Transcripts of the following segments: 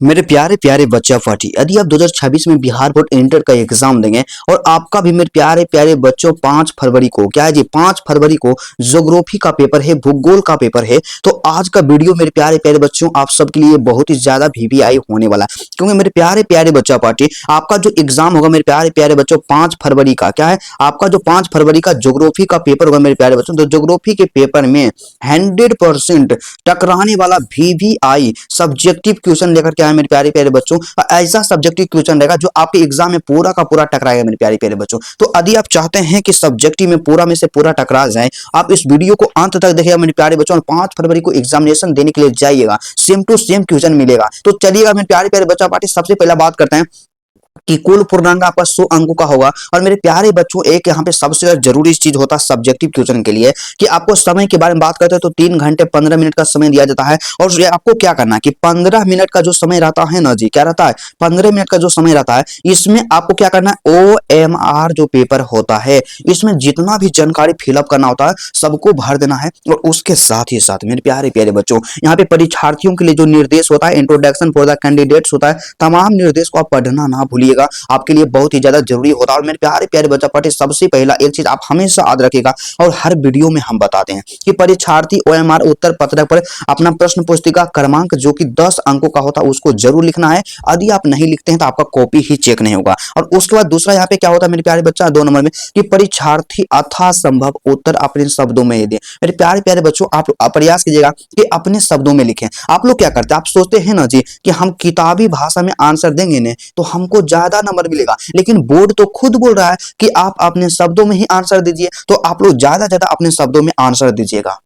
मेरे प्यारे प्यारे बच्चा पार्टी, यदि आप 2026 में बिहार बोर्ड इंटर का एग्जाम देंगे और आपका भी मेरे प्यारे प्यारे बच्चों 5 फरवरी को क्या है जी 5 फरवरी को ज्योग्राफी का पेपर है, भूगोल का पेपर है। तो आज का वीडियो मेरे प्यारे प्यारे बच्चों आप सबके लिए बहुत ही ज्यादा वीवीआई होने वाला है, क्योंकि मेरे प्यारे प्यारे बच्चा पार्टी आपका जो एग्जाम होगा मेरे प्यारे प्यारे बच्चों 5 फरवरी का क्या है, आपका जो 5 फरवरी का ज्योग्राफी का पेपर होगा मेरे प्यारे बच्चों। तो ज्योग्राफी के पेपर में 100% टकराने वाला वीवीआई सब्जेक्टिव क्वेश्चन लेकर के आए मेरे प्यारे प्यारे बच्चों। ऐसा सब्जेक्टिव क्वेश्चन रहेगा जो आपके एग्जाम में पूरा का पूरा टकराएगा मेरे प्यारे प्यारे बच्चों। तो यदि आप चाहते हैं कि सब्जेक्टिव में पूरा में से पूरा टकरा जाए, आप इस वीडियो को अंत तक देखिएगा मेरे प्यारे बच्चों, और 5 फरवरी को एग्जामिनेशन देने के लिए जाइएगा, सेम टू सेम क्वेश्चन मिलेगा। तो चलिएगा मेरे प्यारे प्यारे बच्चा पार्टी, सबसे पहला बात करते हैं कि कुल पूर्णांक आपका 100 अंकों का होगा। और मेरे प्यारे बच्चों, एक यहाँ पे सबसे ज्यादा जरूरी चीज होता है सब्जेक्टिव क्वेश्चन के लिए कि आपको समय के बारे में बात करते हैं तो 3 घंटे 15 मिनट का समय दिया जाता है। और आपको क्या करना है कि 15 मिनट का जो समय रहता है ना जी, क्या रहता है 15 मिनट का जो समय रहता है, इसमें आपको क्या करना है, OMR जो पेपर होता है इसमें जितना भी जानकारी फिलअप करना होता है सबको भर देना है। और उसके साथ ही साथ मेरे प्यारे प्यारे बच्चों, यहाँ पे परीक्षार्थियों के लिए जो निर्देश होता है, इंट्रोडक्शन फॉर द कैंडिडेट्स होता है, तमाम निर्देश को आप पढ़ना ना भूलिएगा, आपके लिए बहुत ही ज्यादा जरूरी होता है। और मेरे प्यारे प्यारे बच्चा पार्टी, सबसे पहला एक चीज आप हमेशा याद रखिएगा और हर वीडियो में हम बताते हैं कि परीक्षार्थी OMR उत्तर पत्रक पर अपना प्रश्न पुस्तिका क्रमांक जो कि 10 अंकों का होता है उसको जरूर लिखना है। यदि आप नहीं लिखते हैं तो आपका कॉपी ही चेक नहीं होगा। और उसके बाद दूसरा यहाँ पे क्या होता है मेरे प्यारे बच्चा 2 नंबर में कि परीक्षार्थी यथासंभव उत्तर अपने शब्दों में दे। मेरे प्यारे प्यारे बच्चों, आप प्रयास कीजिएगा कि अपने शब्दों में लिखें। आप लोग क्या करते हैं, आप सोचते हैं ना जी कि हम किताबी भाषा में आंसर देंगे ना तो हमको ज्यादा नंबर मिलेगा, लेकिन बोर्ड तो खुद बोल रहा है कि आप अपने शब्दों में ही आंसर दीजिए। तो आप लोग ज्यादा ज्यादा अपने शब्दों में आंसर दीजिएगा।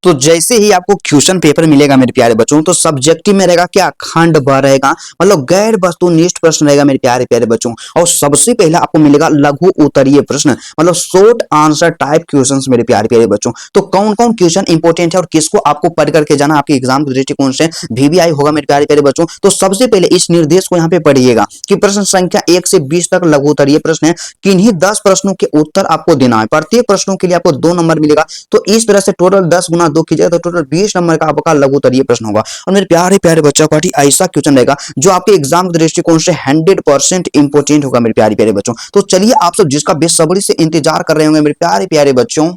तो जैसे ही आपको क्वेश्चन पेपर मिलेगा मेरे प्यारे बच्चों, तो सब्जेक्टिव में रहेगा क्या, खंड ब रहेगा, मतलब गैर वस्तुनिष्ठ प्रश्न रहेगा मेरे प्यारे प्यारे बच्चों। और सबसे पहला आपको मिलेगा लघु उत्तरीय प्रश्न, मतलब शॉर्ट आंसर टाइप क्वेश्चंस मेरे प्यारे प्यारे बच्चों। तो कौन कौन क्वेश्चन इंपॉर्टेंट है और किसको आपको पढ़ करके जाना आपके एग्जाम के दृष्टिकोण से वीवीआई होगा मेरे प्यारे प्यारे बच्चों। तो सबसे पहले इस निर्देश को यहाँ पे पढ़िएगा कि प्रश्न संख्या 1 से 20 तक लघु उत्तरीय प्रश्न है, किन्हीं 10 प्रश्नों के उत्तर आपको देना है, प्रत्येक प्रश्नों के लिए आपको 2 नंबर मिलेगा। तो इस तरह से टोटल 10 गुना 2 कीजिएगा तो टोटल 20 नंबर का आपका लघु उत्तरीय प्रश्न होगा। और मेरे प्यारे प्यारे बच्चा पार्टी, ऐसा क्वेश्चन रहेगा जो आपके एग्जाम के दृष्टिकोण से 100% इंपोर्टेंट होगा मेरे प्यारे प्यारे बच्चों। तो चलिए आप सब जिसका बेसब्री से इंतजार कर रहे होंगे मेरे प्यारे प्यारे बच्चों,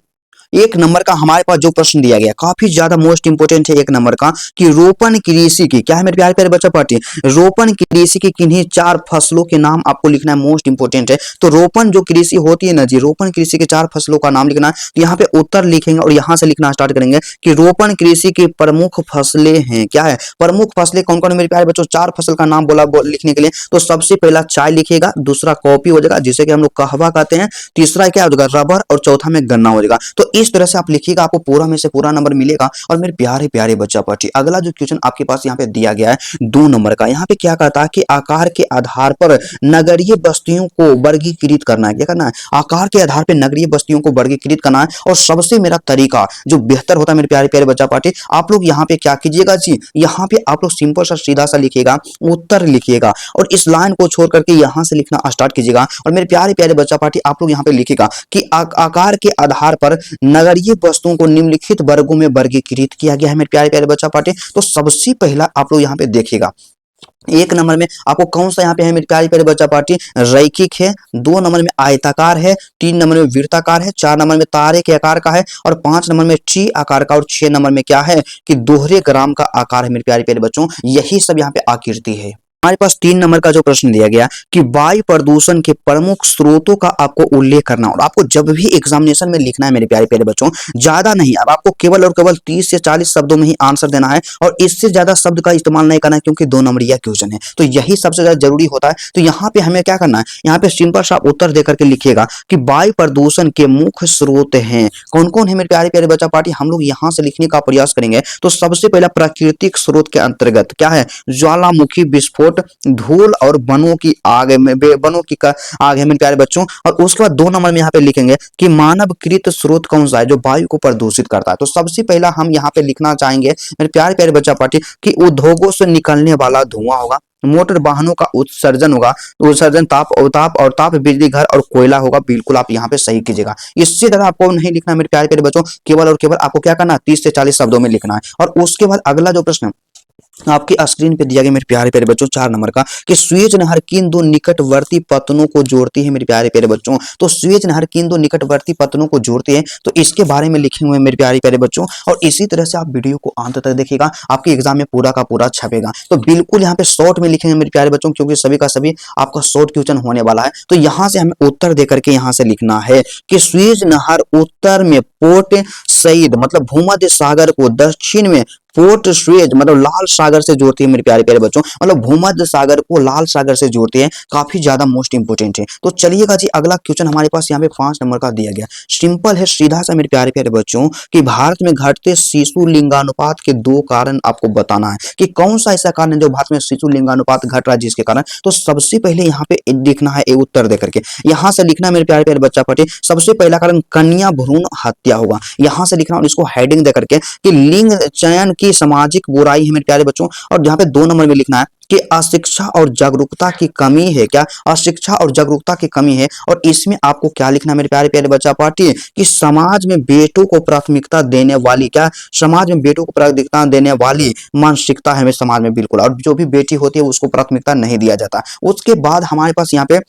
1 नंबर का हमारे पास जो प्रश्न दिया गया काफी ज्यादा मोस्ट इंपोर्टेंट है 1 नंबर का कि रोपण कृषि की क्या है मेरे प्यारे प्यारे बच्चा पार्टी, रोपण कृषि की किन्हीं 4 फसलों के नाम आपको लिखना है, मोस्ट इंपोर्टेंट है। तो रोपण जो कृषि होती है ना जी, रोपण कृषि के 4 फसलों का नाम लिखना है। तो यहाँ पे उत्तर लिखेंगे और यहाँ से लिखना स्टार्ट करेंगे कि रोपण कृषि की प्रमुख फसलें हैं, क्या है प्रमुख फसलें कौन कौन है मेरे प्यारे बच्चों, 4 फसल का नाम बोला लिखने के लिए। तो सबसे पहला चाय लिखिएगा, दूसरा कॉफी हो जाएगा जिसे कि हम लोग कहवा कहते हैं, तीसरा क्या हो जाएगा रबर, और चौथा में गन्ना हो जाएगा। तो इस तरह से आप लिखिएगा, आपको पूरा में से पूरा नंबर मिलेगा। और मेरे प्यारे प्यारे बच्चा पार्टी, अगला जो क्वेश्चन आपके पास यहाँ पे दिया गया है 2 नंबर का, यहाँ पे क्या कहता है कि आकार के आधार पर नगरीय बस्तियों को वर्गीकृत करना है। क्या करना है, आकार के आधार पर नगरीय बस्तियों को वर्गीकृत करना है। और सबसे मेरा तरीका जो बेहतर होता है मेरे प्यारे प्यारे बच्चा पार्टी, आप लोग यहाँ पे क्या कीजिएगा जी, यहाँ पे आप लोग सिंपल सा सीधा सा लिखिएगा, उत्तर लिखिएगा और इस लाइन को छोड़ करके यहाँ से लिखना स्टार्ट कीजिएगा। और मेरे प्यारे प्यारे बच्चा पार्टी, आप लोग यहाँ पे लिखिएगा कि आकार के आधार पर नगरीय वस्तुओं को निम्नलिखित वर्गों में वर्गीकृत किया गया है मेरे प्यारे प्यारे बच्चा पार्टी। तो सबसे पहला आप लोग यहाँ पे देखिएगा, 1 नंबर में आपको कौन सा यहाँ पे है मेरे प्यारे प्यारे बच्चा पार्टी, रैखिक है, 2 नंबर में आयताकार है, 3 नंबर में वृत्ताकार है, 4 नंबर में तारे के आकार का है, और 5 नंबर में टी आकार का, और 6 नंबर में क्या है कि दोहरे ग्राम का आकार है मेरे प्यारे प्यारे बच्चों। यही सब यहाँ पे आकृति है। हमारे पास 3 नंबर का जो प्रश्न दिया गया कि वायु प्रदूषण के प्रमुख स्रोतों का आपको उल्लेख करना, और आपको जब भी एग्जामिनेशन में लिखना है मेरे प्यारे प्यारे बच्चों, ज्यादा नहीं, अब आपको केवल और केवल 30 से 40 शब्दों में ही आंसर देना है और इससे ज्यादा शब्द का इस्तेमाल नहीं करना है, क्योंकि 2 नंबरिया क्वेश्चन है। तो यही सबसे ज्यादा जरूरी होता है। तो यहाँ पे हमें क्या करना है, यहाँ पे सिंपल सा उत्तर देकर के लिखिएगा कि वायु प्रदूषण के मुख्य स्रोत हैं कौन कौन है मेरे प्यारे प्यारे बच्चा पार्टी, हम लोग यहाँ से लिखने का प्रयास करेंगे। तो सबसे पहला प्राकृतिक स्रोत के अंतर्गत क्या है, ज्वालामुखी विस्फोट, धूल और वनों की आग में आग है मेरे प्यारे बच्चों। और उसके बाद 2 नंबर में यहाँ पे लिखेंगे कि मानवकृत स्रोत कौन सा है जो वायु को प्रदूषित करता है। तो सबसे पहला हम यहाँ पे लिखना चाहेंगे मेरे प्यारे प्यारे बच्चा पार्टी कि उद्योगों से निकलने वाला धुआं होगा, मोटर वाहनों का उत्सर्जन होगा, उत्सर्जन ताप बिजली घर और कोयला होगा। बिल्कुल आप यहाँ पे सही कीजिएगा, इससे ज्यादा आपको नहीं लिखना मेरे प्यारे प्यारे बच्चों, केवल और केवल आपको क्या करना है 30 से 40 शब्दों में लिखना है। और उसके बाद अगला जो प्रश्न आपकी स्क्रीन पे दिया गया मेरे प्यारे प्यारे बच्चों 4 नंबर का कि स्वेज नहर किन दो निकटवर्ती पत्तनों को जोड़ती है मेरे प्यारे प्यारे बच्चों। तो स्वेज नहर किन दो निकटवर्ती पत्तनों को जोड़ती है, तो इसके बारे में लिखे हुए हैं मेरे प्यारे प्यारे बच्चों। और इसी तरह से आप वीडियो को अंत तक देखिएगा, आपके एग्जाम में पूरा का पूरा छपेगा। तो बिल्कुल यहाँ पे शॉर्ट में लिखेंगे मेरे प्यारे बच्चों, क्योंकि सभी का सभी आपका शॉर्ट क्वेश्चन होने वाला है। तो यहाँ से हमें उत्तर दे करके यहाँ से लिखना है कि स्वेज नहर उत्तर में पोर्ट सईद मतलब भूमध्य सागर को, दक्षिण में पोर्ट स्वेज मतलब लाल सागर से जोड़ती है मेरे प्यारे प्यारे बच्चों, मतलब भूमध्य सागर को लाल सागर से जोड़ती है। काफी ज्यादा मोस्ट इंपोर्टेंट है। तो चलिएगा जी, अगला क्वेश्चन हमारे पास यहाँ पे 5 नंबर का दिया गया। सिंपल है, सीधा सा मेरे प्यारे प्यारे बच्चों कि भारत में घटते शिशु लिंगानुपात के 2 कारण आपको बताना है कि कौन सा ऐसा कारण है जो भारत में शिशु लिंगानुपात घट रहा है जिसके कारण। तो सबसे पहले यहाँ पे लिखना है उत्तर दे करके, यहाँ से लिखना है मेरे प्यारे प्यारे बच्चा पढ़े। सबसे पहला कारण कन्या भ्रूण हत्या होगा, यहाँ से लिखना और इसको हेडिंग दे करके कि लिंग चयन की सामाजिक बुराई है मेरे प्यारे बच्चों। और यहाँ पे 2 नंबर में लिखना है कि अशिक्षा और जागरूकता की कमी है। क्या? अशिक्षा और जागरूकता की कमी है। और इसमें आपको क्या लिखना है मेरे प्यारे प्यारे बच्चा पार्टी कि समाज में बेटों को प्राथमिकता देने वाली, क्या समाज में बेटों को प्राथमिकता देने वाली मानसिकता है समाज में, बिल्कुल। और जो भी बेटी होती है उसको प्राथमिकता नहीं दिया जाता। उसके बाद हमारे पास यहाँ पे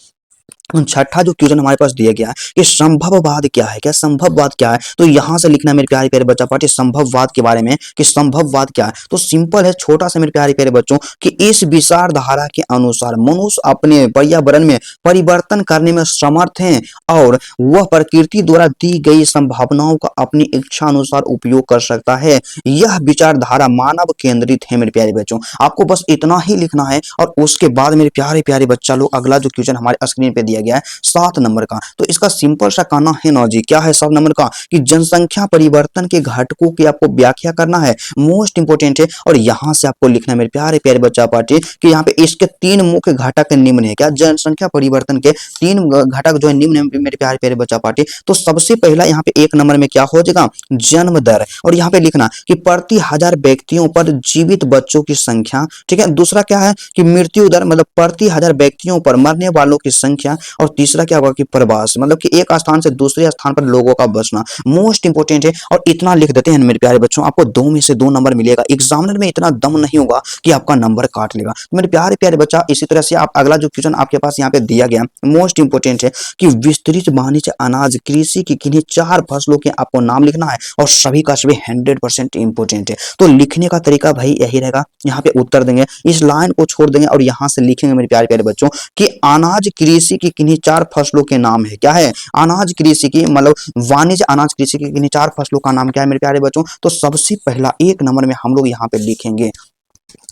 छठा जो क्वेश्चन हमारे पास दिया गया है कि संभववाद क्या है। क्या संभववाद क्या है? तो यहां से लिखना मेरे प्यारे प्यारे बच्चा पार्टी संभववाद के बारे में कि संभववाद क्या है। तो सिंपल है, छोटा सा मेरे प्यारे प्यारे बच्चों कि इस विचारधारा के अनुसार मनुष्य अपने पर्यावरण में परिवर्तन करने में समर्थ है और वह प्रकृति द्वारा दी गई संभावनाओं का अपनी इच्छा अनुसार उपयोग कर सकता है। यह विचारधारा मानव केंद्रित है मेरे प्यारे बच्चों। आपको बस इतना ही लिखना है। और उसके बाद मेरे प्यारे प्यारे बच्चा लोग अगला जो क्वेश्चन हमारे स्क्रीन पे दिया गया है 7 नंबर का, तो इसका सिंपल सा कहना है ना जी, क्या है 7 नंबर का कि जनसंख्या परिवर्तन के घटकों की आपको व्याख्या करना है, मोस्ट इंपोर्टेंट है। और यहां से आपको लिखना है मेरे प्यारे प्यारे बच्चा पार्टी कि यहाँ पे इसके 3 मुख्य घटक निम्न है। क्या? जनसंख्या परिवर्तन के 3 घटक जो है निम्न है मेरे प्यारे प्यारे बच्चा पार्टी। तो सबसे पहला यहाँ पे 1 नंबर में क्या हो जाएगा? जन्म दर। और यहाँ पे लिखना कि प्रति 1000 व्यक्तियों पर जीवित बच्चों की संख्या, ठीक है। दूसरा क्या है कि मृत्यु दर मतलब प्रति 1000 व्यक्तियों पर मरने वालों की संख्या। और तीसरा क्या होगा कि प्रवास मतलब कि एक स्थान से दूसरे स्थान पर लोगों का बसना, मोस्ट इंपोर्टेंट है। और इतना लिख देते हैं मेरे प्यारे बच्चों, आपको 2 में से 2 नंबर मिलेगा। एग्जामिनर में इतना दम नहीं होगा कि आपका नंबर काट लेगा। तो मेरे प्यारे प्यारे बच्चा, इसी तरह से आप अगला जो क्वेश्चन आपके पास यहाँ पे दिया गया मोस्ट इंपोर्टेंट है कि विस्तृत वाणिज्य अनाज कृषि की किन्हीं 4 फसलों के आपको नाम लिखना है। और सभी का सभी 100% इंपोर्टेंट है। तो लिखने का तरीका भाई यही रहेगा, यहाँ पे उत्तर देंगे, इस लाइन को छोड़ देंगे और यहाँ से लिखेंगे मेरे प्यारे प्यारे बच्चों कि अनाज कृषि की किन्हीं 4 फसलों के नाम है। क्या है? अनाज कृषि की मतलब वाणिज्य अनाज कृषि की किन्हीं 4 फसलों का नाम क्या है मेरे प्यारे बच्चों? तो सबसे पहला 1 नंबर में हम लोग यहाँ पे लिखेंगे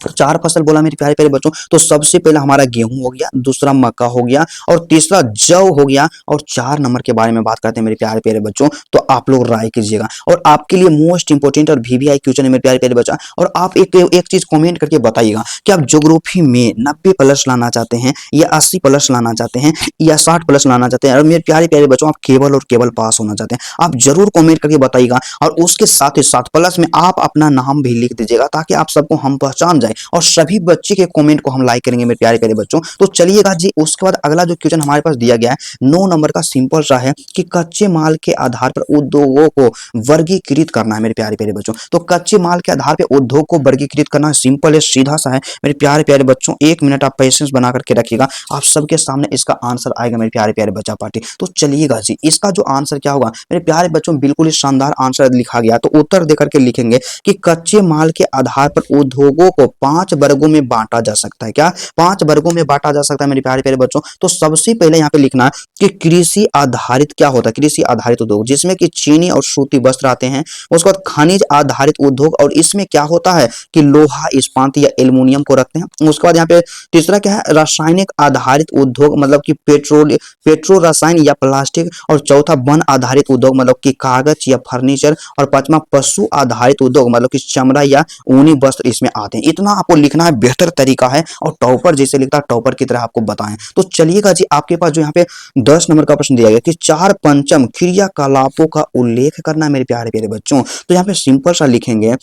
4 फसल बोला मेरे प्यारे प्यारे बच्चों। तो सबसे पहला हमारा गेहूं हो गया, दूसरा मक्का हो गया और तीसरा जौ हो गया। और 4 नंबर के बारे में बात करते हैं मेरे प्यारे प्यारे बच्चों। तो आप लोग राय कीजिएगा। और आपके लिए मोस्ट इंपोर्टेंट और वीवीआई क्वेश्चन है मेरे प्यारे प्यारे बच्चा। और आप एक चीज कमेंट करके बताइएगा कि आप ज्योग्राफी में 90 प्लस लाना चाहते हैं या 80 प्लस लाना चाहते हैं या 60 प्लस लाना चाहते हैं। और मेरे प्यारे प्यारे बच्चों, आप केवल और केवल पास होना चाहते हैं, आप जरूर कमेंट करके बताइएगा। और उसके साथ ही साथ प्लस में आप अपना नाम भी लिख दीजिएगा ताकि आप सबको हम पहचान जाए और सभी बच्चे के कमेंट को हम लाइक करेंगे मेरे प्यारे प्यारे बच्चों। तो चलिएगा जी, उसके बाद अगला जो क्वेश्चन हमारे पास दिया गया है 9 नंबर का सिंपल सा है कि कच्चे माल के आधार पर उद्योगों को वर्गीकृत करना है मेरे प्यारे प्यारे बच्चों। तो कच्चे माल के आधार पर उद्योग को वर्गीकृत करना सिंपल है, सीधा सा है मेरे प्यारे प्यारे बच्चों। 1 मिनट आप पेशेंस बना करके रखिएगा, आप सबके सामने इसका आंसर आएगा मेरे प्यारे प्यारे बच्चा पार्टी। तो चलिएगा जी, इसका जो आंसर क्या होगा मेरे प्यारे बच्चों, बिल्कुल ही शानदार आंसर लिखा गया। तो उत्तर देकर के लिखेंगे कि कच्चे माल के आधार पर उद्योगों को 5 वर्गों में बांटा जा सकता है। क्या? 5 वर्गों में बांटा जा सकता है मेरे प्यारे प्यारे बच्चों। तो सबसे पहले यहाँ पे लिखना है कि कृषि आधारित क्या होता है? कृषि आधारित उद्योग जिसमें कि चीनी और सूती वस्त्र आते हैं। उसके बाद खनिज आधारित उद्योग, और इसमें क्या होता है कि लोहा, इस्पात या एल्युमिनियम को रखते हैं। उसके बाद यहाँ पे तीसरा क्या है? रासायनिक आधारित उद्योग मतलब कि पेट्रो रसायन या प्लास्टिक। और चौथा वन आधारित उद्योग मतलब कि कागज या फर्नीचर। और पांचवा पशु आधारित उद्योग मतलब कि चमड़ा या ऊनी वस्त्र इसमें आते हैं। इतना आपको लिखना है, बेहतर तरीका है। और टॉपर जैसे लिखता है टॉपर की तरह आपको बताएं। तो चलिएगा जी, आपके पास जो यहाँ पे 10 नंबर का प्रश्न दिया गया कि 4 पंचम क्रियाकलापों का उल्लेख करना है मेरे प्यारे प्यारे बच्चों। तो यहाँ पे सिंपल सा लिखेंगे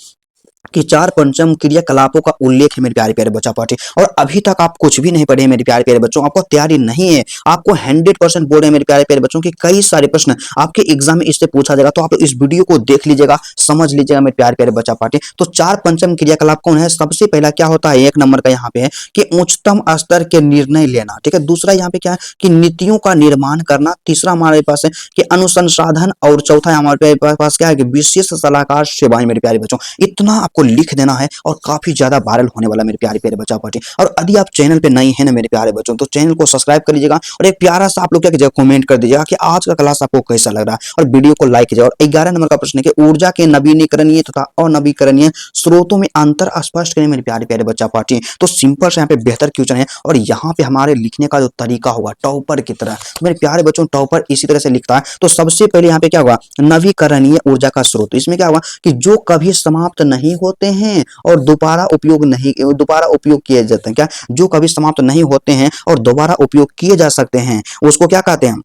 कि चार पंचम क्रियाकलापों का उल्लेख है मेरे प्यारे प्यारे बच्चा पार्टी। और अभी तक आप कुछ भी नहीं पढ़े मेरे प्यारे प्यारे बच्चों, आपको तैयारी नहीं है, आपको 100% बोल रहे हैं मेरे प्यारे प्यारे बच्चों कि कई सारे प्रश्न आपके एग्जाम में इससे पूछा जाएगा। तो आप इस वीडियो को देख लीजिएगा, समझ लीजिएगा मेरे प्यारे प्यारे बच्चा पार्टी। तो चार पंचम क्रियाकलाप कौन है? सबसे पहला क्या होता है, एक नंबर का यहाँ पे है कि उच्चतम स्तर के निर्णय लेना, ठीक है। दूसरा यहाँ पे क्या है कि नीतियों का निर्माण करना। तीसरा हमारे पास है कि अनुसंधान, और चौथा हमारे पास क्या है कि विशेष सलाहकार सेवाएं मेरे प्यारे बच्चों। इतना आपको लिख देना है और काफी ज्यादा वायरल होने वाला मेरे प्यारे प्यारे बच्चा पार्टी। और यदि आप चैनल पे नए हैं ना मेरे प्यारे बच्चों, तो चैनल को सब्सक्राइब कर लीजिएगा और एक प्यारा सा आप लोग क्या कीजिएगा, कमेंट कर दीजिएगा कि आज का क्लास आपको कैसा लग रहा है, और वीडियो को लाइक कीजिएगा। और 11 नंबर का प्रश्न है कि ऊर्जा के नवीनीकरणीय तथा अनवीकरणीय स्रोतों में अंतर स्पष्ट करें मेरे प्यारे प्यारे बच्चा पार्टी। तो सिंपल से यहाँ पे बेहतर क्वेश्चन है, और यहाँ पे हमारे लिखने का जो तरीका होगा टॉपर की तरह मेरे प्यारे बच्चों, टॉपर इसी तरह से लिखता है। तो सबसे पहले यहाँ पे क्या होगा, नवीकरणीय ऊर्जा का स्रोत। इसमें क्या होगा कि जो कभी समाप्त नहीं होते हैं और दोबारा उपयोग किए जाते हैं, क्या जो कभी समाप्त नहीं होते हैं और दोबारा उपयोग किए जा सकते हैं, उसको क्या कहते हैं,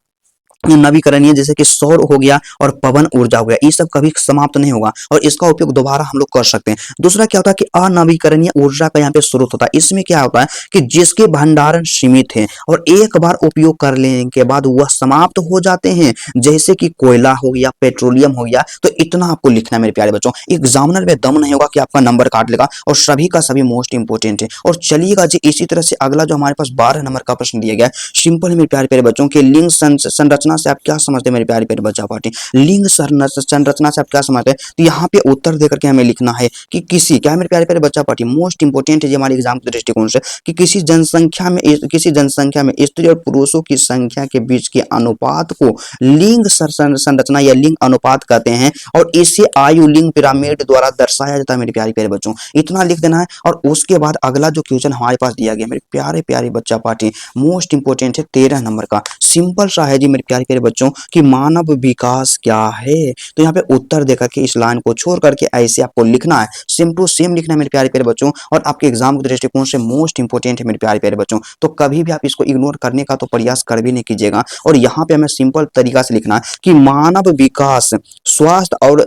नवीकरणीय। जैसे कि सौर हो गया और पवन ऊर्जा हो गया, ये सब कभी समाप्त नहीं होगा और इसका उपयोग दोबारा हम लोग कर सकते हैं। दूसरा क्या होता है कि अनवीकरणीय ऊर्जा का यहाँ पे स्रोत होता है। इसमें क्या होता है कि जिसके भंडारण सीमित है और एक बार उपयोग कर लेने के बाद वह समाप्त हो जाते हैं, जैसे कि कोयला हो गया, पेट्रोलियम हो गया। तो इतना आपको लिखना है मेरे प्यारे बच्चों, एग्जामिनर में दम नहीं होगा कि आपका नंबर काट लेगा, और सभी का सभी मोस्ट इंपोर्टेंट है। और चलिएगा जी इसी तरह से अगला जो हमारे पास 12 नंबर का प्रश्न दिया गया है, सिंपल है मेरे प्यारे प्यारे बच्चों के लिंग संरचना से आप क्या समझते हैं मेरे प्यारे प्यारे बच्चा पार्टी। लिंग संरचना से आप क्या समझते हैं, तो यहाँ पे उत्तर देकर के हमें लिखना है कि किसी, क्या है मेरे प्यारे प्यारे बच्चा पार्टी, मोस्ट इंपोर्टेंट है ये हमारे एग्जाम के दृष्टिकोण से, कि किसी जनसंख्या में स्त्री और पुरुषों की संख्या के बीच के अनुपात को लिंग संरचना या लिंग अनुपात कहते हैं, और इसे आयु लिंग पिरामिड द्वारा दर्शाया जाता है मेरे प्यारे प्यारे बच्चों। इतना लिख देना है। और उसके बाद अगला जो क्वेश्चन हमारे पास दिया गया मेरे प्यारे प्यारे बच्चा पार्टी, मोस्ट इंपोर्टेंट है 13 नंबर का। सिंपल सा है जी मेरे प्यारे प्यारे बच्चों कि मानव विकास क्या है। तो यहाँ पे उत्तर देकर के इस लाइन को छोड़ करके ऐसे आपको लिखना है, सेम टू सेम लिखना है मेरे प्यारे प्यारे बच्चों। और आपके एग्जाम के दृष्टिकोण से मोस्ट इंपोर्टेंट है मेरे प्यारे प्यारे बच्चों। तो कभी भी आप इसको इग्नोर करने का तो प्रयास कर भी नहीं कीजिएगा। और यहाँ पे हमें सिंपल तरीका से लिखना है कि मानव विकास स्वास्थ्य और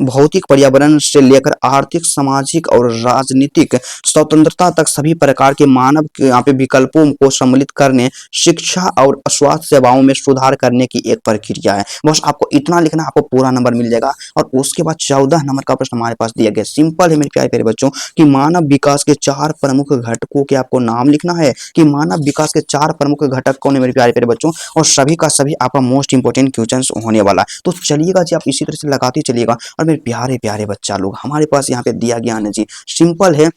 भौतिक पर्यावरण से लेकर आर्थिक, सामाजिक और राजनीतिक स्वतंत्रता तक सभी प्रकार के मानव के यहाँ पे विकल्पों को सम्मिलित करने, शिक्षा और स्वास्थ्य सेवाओं में सुधार करने की एक प्रक्रिया है। बस आपको इतना लिखना, आपको पूरा नंबर मिल जाएगा। और उसके बाद 14 नंबर का प्रश्न हमारे पास दिया गया, सिंपल है मेरे प्यारे प्यारे बच्चों कि मानव विकास के 4 प्रमुख घटकों के आपको नाम लिखना है, कि मानव विकास के 4 प्रमुख घटक कौन है मेरे प्यारे प्यारे बच्चों। और सभी का सभी आपका मोस्ट इंपोर्टेंट क्वेश्चन होने वाला है। तो चलिएगा जी, आप इसी तरह से लगाते चलिएगा। और मेरे प्यारे प्यारे बच्चा लोग, हमारे पास यहाँ पे दिया गया है जी, सिंपल है,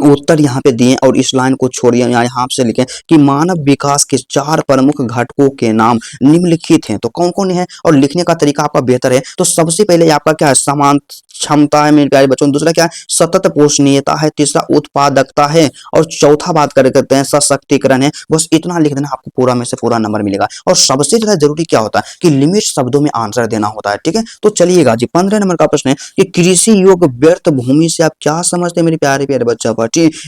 उत्तर यहाँ पे दिए। और इस लाइन को छोड़िए, यहाँ से लिखें कि मानव विकास के 4 प्रमुख घटकों के नाम निम्नलिखित हैं। तो कौन कौन है और लिखने का तरीका आपका बेहतर है। तो सबसे पहले आपका क्या है, समान क्षमता है मेरे प्यारे बच्चों। दूसरा क्या है, सतत पोषणीयता है। तीसरा उत्पादकता है। और चौथा बात करते हैं सशक्तिकरण है। बस इतना लिख देना, आपको पूरा में से पूरा नंबर मिलेगा। और सबसे ज्यादा जरूरी क्या होता है कि लिमिट शब्दों में आंसर देना होता है, ठीक है। तो चलिएगा जी, 15 नंबर का प्रश्न है कि कृषि योग्य व्यर्थ भूमि से आप क्या समझते हैं मेरे प्यारे प्यारे बच्चा पार्टी।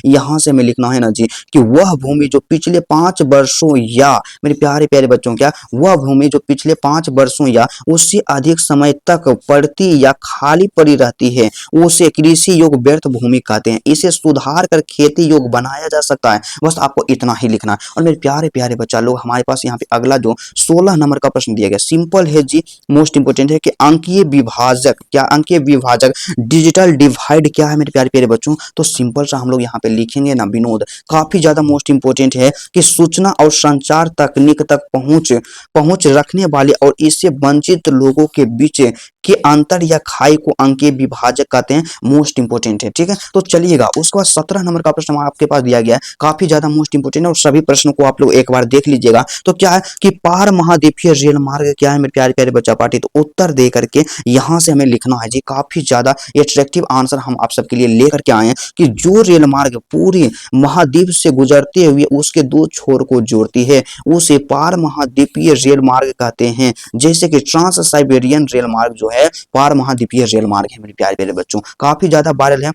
यहाँ से हमें लिखना है ना जी कि वह भूमि जो पिछले 5 वर्षों या मेरे प्यारे प्यारे बच्चों, क्या वह भूमि जो पिछले 5 वर्षों या उससे अधिक समय तक पड़ती या खाली पड़ी रहती है, उसे कृषि योग्य व्यर्थ भूमि कहते हैं। इसे सुधार कर खेती योग्य बनाया जा सकता है। बस आपको इतना ही लिखना है। और मेरे प्यारे प्यारे बच्चा लोग, हमारे पास यहाँ पे अगला जो 16 नंबर का प्रश्न दिया गया, सिंपल है जी, मोस्ट इंपोर्टेंट है कि अंकीय विभाजक, क्या अंकीय विभाजक डिजिटल डिवाइड क्या है मेरे प्यारे प्यारे बच्चों। तो सिंपल सा हम लोग यहाँ पे लिखेंगे ना विनोद, काफी ज्यादा मोस्ट इंपोर्टेंट है कि सूचना और संचार तकनीक तक पहुंच रखने वाले और इससे वंचित लोगों के बीच के अंतर या खाई को अंकीय विभाजक कहते हैं। मोस्ट इंपोर्टेंट है, ठीक है। तो चलिएगा, उसके बाद 17 नंबर का प्रश्न आपके पास दिया गया है, काफी ज्यादा मोस्ट इंपोर्टेंट है और सभी प्रश्नों को आप लोग एक बार देख लीजिएगा। तो क्या है कि पार महाद्वीपीय रेल मार्ग क्या है मेरे प्यारे प्यारे बच्चा पार्टी। तो उत्तर दे करके यहाँ से हमें लिखना है जी, काफी ज्यादा अट्रैक्टिव आंसर हम आप सबके लिए लेकर के आए हैं कि जो रेल मार्ग पूरी महाद्वीप से गुजरते हुए उसके 2 छोर को जोड़ती है, उसे पार महाद्वीपीय रेल मार्ग कहते हैं। जैसे कि ट्रांस साइबेरियन रेल मार्ग जो है पार महाद्वीपीय रेल मार्ग है मेरे प्यारे प्यारे बच्चों, काफी ज्यादा वायरल है।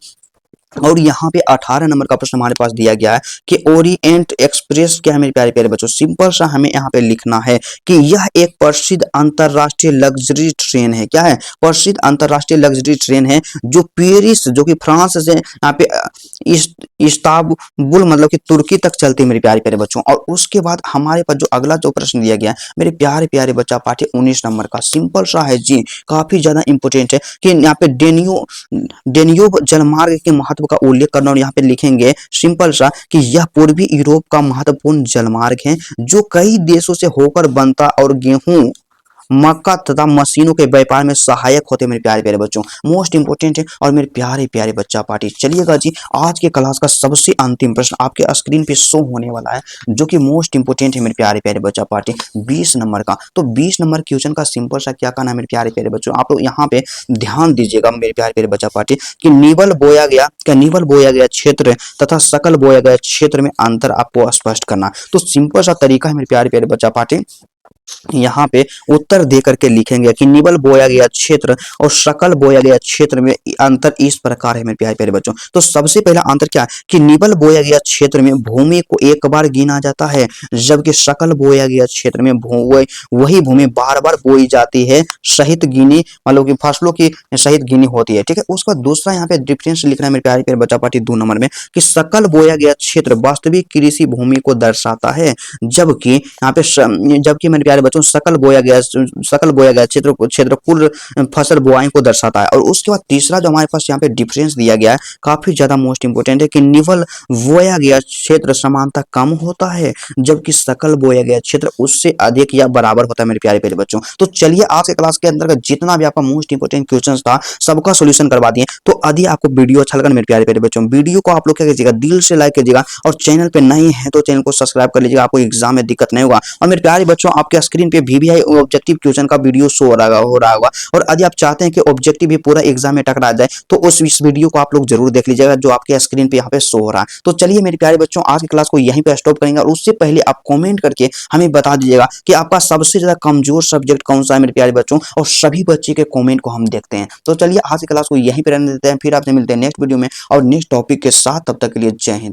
और यहाँ पे 18 नंबर का प्रश्न हमारे पास दिया गया है कि ओरिएंट एक्सप्रेस क्या है मेरे प्यारे प्यारे बच्चों। सिंपल सा हमें यहाँ पे लिखना है कि यह एक प्रसिद्ध अंतरराष्ट्रीय लग्जरी ट्रेन है। क्या है? प्रसिद्ध अंतरराष्ट्रीय लग्जरी ट्रेन है जो पेरिस, जो कि फ्रांस से यहाँ पे इस्तांबुल मतलब कि तुर्की तक चलती है मेरे प्यारे प्यारे बच्चों। और उसके बाद हमारे पास जो अगला जो प्रश्न दिया गया है मेरे प्यारे प्यारे बच्चा पाठ्य 19 नंबर का, सिंपल सा है जी, काफी ज्यादा इंपोर्टेंट है कि यहाँ पे डेन्यूब जलमार्ग के महत्व का उल्लेख करना। और यहाँ पे लिखेंगे सिंपल सा कि यह पूर्वी यूरोप का महत्वपूर्ण जलमार्ग है जो कई देशों से होकर बनता और गेहूं, मक्का तथा मशीनों के व्यापार में सहायक होते हैं मेरे प्यारे प्यारे बच्चों। मोस्ट इंपोर्टेंट है और मेरे प्यारे प्यारे बच्चा पार्टी। चलिएगा जी, आज के क्लास का सबसे अंतिम प्रश्न आपके स्क्रीन पे शो होने वाला है जो कि मोस्ट इंपोर्टेंट है मेरे प्यारे प्यारे बच्चा पार्टी, 20 नंबर का। तो 20 नंबर क्वेश्चन का सिंपल सा क्या कहना है मेरे प्यारे प्यारे बच्चों, आप लोग यहाँ पे ध्यान दीजिएगा मेरे प्यारे प्यारे बच्चा पार्टी कि निवल बोया गया क्षेत्र तथा सकल बोया गया क्षेत्र में अंतर आपको स्पष्ट करना। तो सिंपल सा तरीका है मेरे प्यारे प्यारे बच्चा पार्टी, यहाँ पे उत्तर दे करके लिखेंगे कि निवल बोया गया क्षेत्र और सकल बोया गया क्षेत्र में अंतर इस प्रकार है मेरे प्यारे प्यारे बच्चों। तो सबसे पहला अंतर क्या है कि निवल बोया गया क्षेत्र में भूमि को एक बार गिना जाता है, जबकि सकल बोया गया क्षेत्र में वही भूमि बार बार बोई जाती है, सहित गिनी मतलब कि फसलों की सहित गिनी होती है। ठीक है, उसका दूसरा यहाँ पे डिफरेंस लिखना है मेरे प्यारे प्यारे बच्चा पार्टी 2 नंबर में कि सकल बोया गया क्षेत्र वास्तविक कृषि भूमि को दर्शाता है, जबकि यहाँ पे जबकि मेरे प्यारे बच्चों सकल बोया गया क्षेत्र कुल फसल बुआई को दर्शाता है। और उसके बाद तीसरा जो हमारे पास यहाँ पे डिफरेंस दिया गया है काफी ज्यादा मोस्ट इंपोर्टेंट है कि निवल बोया गया क्षेत्र समानता कम होता है, जबकि सकल बोया गया क्षेत्र उससे अधिक या बराबर होता है मेरे प्यारे प्यारे बच्चों। तो चलिए आज के क्लास के अंदर जितना भी आपका मोस्ट इंपोर्टेंट क्वेश्चन था सबका सोल्यूशन करवा दिए। तो यदि आपको वीडियो अच्छा लगा मेरे प्यारे प्यारे बच्चों, वीडियो को आप लोग क्या कीजिएगा, दिल से लाइक कीजिएगा और चैनल पे नए हैं तो चैनल को सब्सक्राइब कर लीजिएगा, आपको एग्जाम में दिक्कत नहीं होगा। और मेरे प्यारे बच्चों आपके स्क्रीन पे VVI ऑब्जेक्टिव क्वेश्चन का वीडियो शो हो रहा होगा। और यदि आप चाहते हैं कि ऑब्जेक्टिव भी पूरा एग्जाम में टकरा जाए तो इस वीडियो को आप लोग जरूर देख लीजिएगा जो आपके स्क्रीन पे यहाँ पे शो हो रहा है। तो चलिए मेरे प्यारे बच्चों आज की क्लास को यहीं पे स्टॉप करेंगे और उससे पहले आप कमेंट करके हमें बता दीजिएगा कि आपका सबसे ज्यादा कमजोर सब्जेक्ट कौन सा है मेरे प्यारे बच्चों, और सभी बच्चे के कमेंट को हम देखते हैं। तो चलिए आज की क्लास को यहीं पे रहने देते हैं, फिर आपसे मिलते हैं नेक्स्ट वीडियो में और नेक्स्ट टॉपिक के साथ। तब तक के लिए जय हिंद।